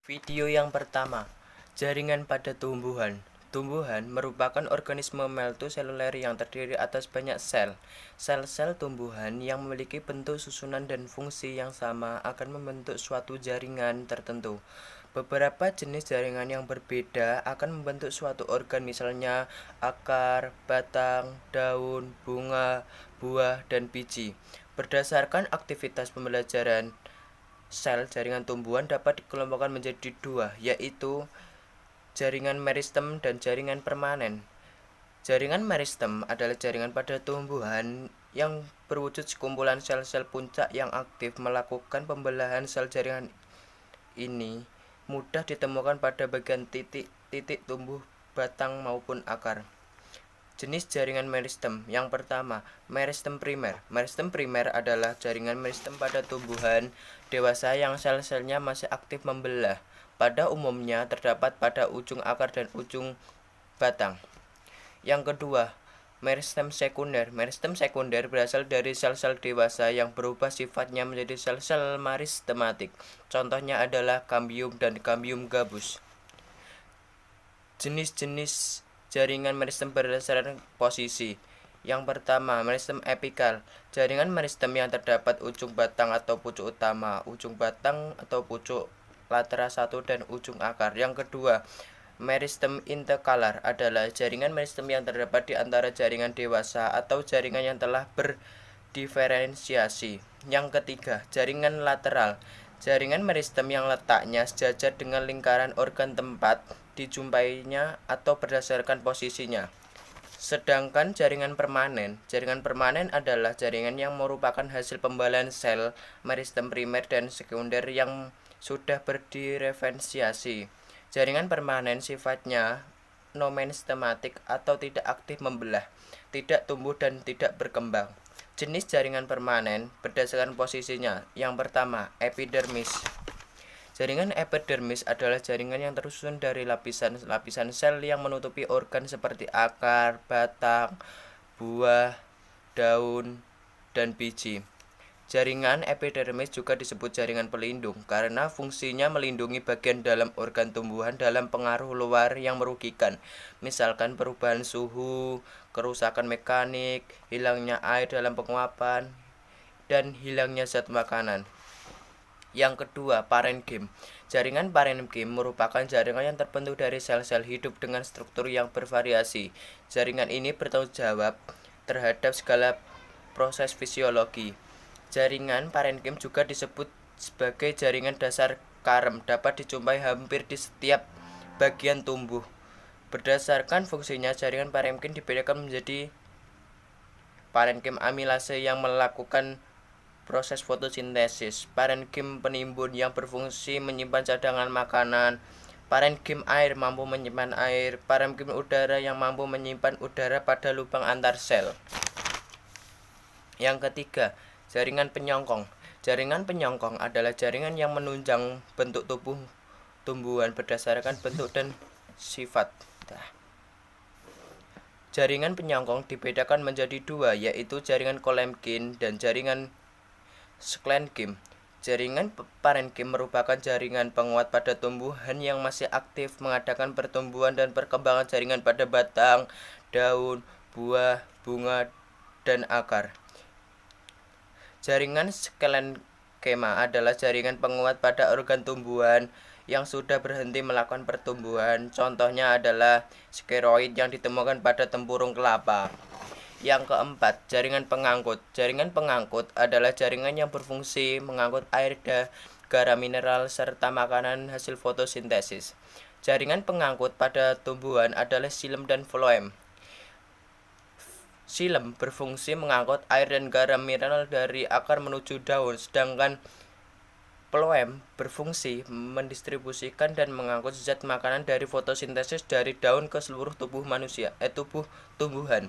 Video yang pertama, jaringan pada tumbuhan. Tumbuhan merupakan organisme multiseluler yang terdiri atas banyak sel. Sel-sel tumbuhan yang memiliki bentuk susunan dan fungsi yang sama akan membentuk suatu jaringan tertentu. Beberapa jenis jaringan yang berbeda akan membentuk suatu organ, misalnya akar, batang, daun, bunga, buah, dan biji. Berdasarkan aktivitas pembelajaran, sel jaringan tumbuhan dapat dikelompokkan menjadi dua, yaitu jaringan meristem dan jaringan permanen. Jaringan meristem adalah jaringan pada tumbuhan yang berwujud sekumpulan sel-sel puncak yang aktif melakukan pembelahan. Sel jaringan ini mudah ditemukan pada bagian titik-titik tumbuh, batang maupun akar. Jenis jaringan meristem. Yang pertama, meristem primer. Meristem primer adalah jaringan meristem pada tumbuhan dewasa yang sel-selnya masih aktif membelah. Pada umumnya terdapat pada ujung akar dan ujung batang. Yang kedua, meristem sekunder. Meristem sekunder berasal dari sel-sel dewasa yang berubah sifatnya menjadi sel-sel meristematik. Contohnya adalah cambium dan cambium gabus. Jenis-jenis jaringan meristem berdasarkan posisi. Yang pertama, meristem apikal. Jaringan meristem yang terdapat ujung batang atau pucuk utama, ujung batang atau pucuk latera 1 dan ujung akar. Yang kedua, meristem interkalar adalah jaringan meristem yang terdapat di antara jaringan dewasa atau jaringan yang telah berdiferensiasi. Yang ketiga, jaringan lateral. Jaringan meristem yang letaknya sejajar dengan lingkaran organ tempat dijumpainya atau berdasarkan posisinya. Sedangkan jaringan permanen adalah jaringan yang merupakan hasil pembelahan sel meristem primer dan sekunder yang sudah berdiferensiasi. Jaringan permanen sifatnya non-meristematik atau tidak aktif membelah, tidak tumbuh dan tidak berkembang. Jenis jaringan permanen berdasarkan posisinya. Yang pertama, epidermis. Jaringan epidermis adalah jaringan yang tersusun dari lapisan-lapisan sel yang menutupi organ seperti akar, batang, buah, daun, dan biji. Jaringan epidermis juga disebut jaringan pelindung karena fungsinya melindungi bagian dalam organ tumbuhan dalam pengaruh luar yang merugikan, misalkan perubahan suhu, kerusakan mekanik, hilangnya air dalam penguapan, dan hilangnya zat makanan. Yang kedua, parenkim. Jaringan parenkim merupakan jaringan yang terbentuk dari sel-sel hidup dengan struktur yang bervariasi. Jaringan ini bertanggung jawab terhadap segala proses fisiologi. Jaringan parenkim juga disebut sebagai jaringan dasar karem, dapat dijumpai hampir di setiap bagian tumbuh. Berdasarkan fungsinya, jaringan parenkim dibedakan menjadi parenkim amilase yang melakukan proses fotosintesis, parenkim penimbun yang berfungsi menyimpan cadangan makanan, parenkim air mampu menyimpan air, parenkim udara yang mampu menyimpan udara pada lubang antar sel. Yang ketiga, jaringan penyongkong. Jaringan penyongkong adalah jaringan yang menunjang bentuk tubuh tumbuhan berdasarkan bentuk dan sifat. Jaringan penyongkong dibedakan menjadi dua, yaitu jaringan Kolemkin dan jaringan Schlenkim. Jaringan parenkim merupakan jaringan penguat pada tumbuhan yang masih aktif mengadakan pertumbuhan dan perkembangan jaringan pada batang, daun, buah, bunga, dan akar. Jaringan sklenkema adalah jaringan penguat pada organ tumbuhan yang sudah berhenti melakukan pertumbuhan. Contohnya adalah skeroid yang ditemukan pada tempurung kelapa. Yang keempat, jaringan pengangkut. Jaringan pengangkut adalah jaringan yang berfungsi mengangkut air, garam mineral, serta makanan hasil fotosintesis. Jaringan pengangkut pada tumbuhan adalah xilem dan floem. Xilem berfungsi mengangkut air dan garam mineral dari akar menuju daun, sedangkan floem berfungsi mendistribusikan dan mengangkut zat makanan dari fotosintesis dari daun ke seluruh tubuh tumbuhan.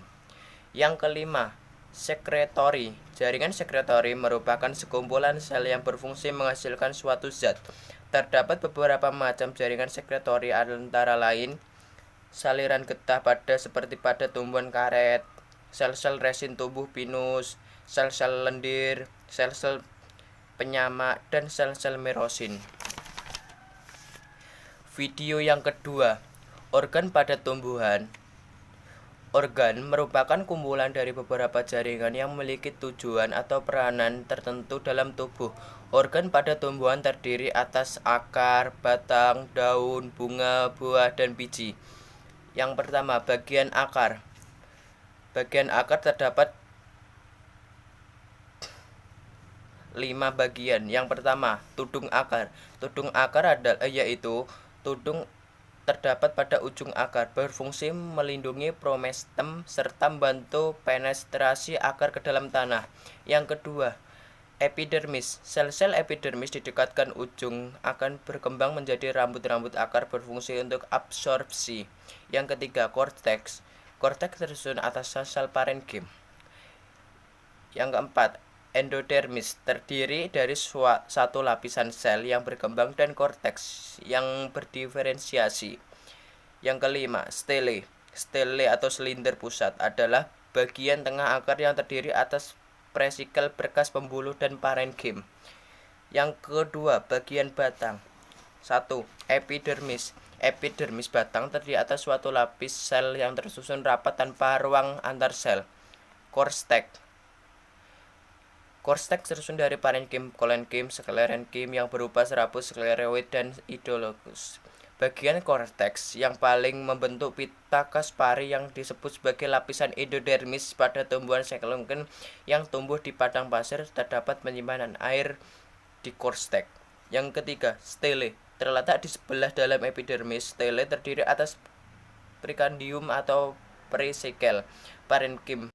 Yang kelima, sekretory. Jaringan sekretory merupakan sekumpulan sel yang berfungsi menghasilkan suatu zat. Terdapat beberapa macam jaringan sekretory, antara lain saliran getah pada seperti pada tumbuhan karet, sel-sel resin tubuh pinus, sel-sel lendir, sel-sel penyamak, dan sel-sel merosin. Video yang kedua, organ pada tumbuhan. Organ merupakan kumpulan dari beberapa jaringan yang memiliki tujuan atau peranan tertentu dalam tubuh. Organ pada tumbuhan terdiri atas akar, batang, daun, bunga, buah, dan biji. Yang pertama, bagian akar. Bagian akar terdapat 5 bagian. Yang pertama, tudung akar. Tudung akar yaitu tudung terdapat pada ujung akar, berfungsi melindungi promestem serta membantu penetrasi akar ke dalam tanah. Yang kedua, epidermis. Sel-sel epidermis didekatkan ujung akan berkembang menjadi rambut-rambut akar, berfungsi untuk absorpsi. Yang ketiga, korteks. Korteks tersusun atas sel parenkim. Yang keempat, endodermis, terdiri dari satu lapisan sel yang berkembang dan korteks yang berdiferensiasi. Yang kelima, stele. Stele atau silinder pusat adalah bagian tengah akar yang terdiri atas presikel, berkas pembuluh, dan parenkim. Yang kedua, bagian batang. 1. Epidermis. Epidermis batang terdiri atas suatu lapis sel yang tersusun rapat tanpa ruang antar sel. Korteks. Korteks tersusun dari parenkim, kolenkim, sklerenkim yang berupa serabut, skleroid, dan idologus. Bagian korteks yang paling membentuk pita Kaspari yang disebut sebagai lapisan endodermis pada tumbuhan sekelungken yang tumbuh di padang pasir, terdapat penyimpanan air di korteks. Yang ketiga, stele. Terletak di sebelah dalam epidermis, stele terdiri atas prekandium atau presikel, parenkim,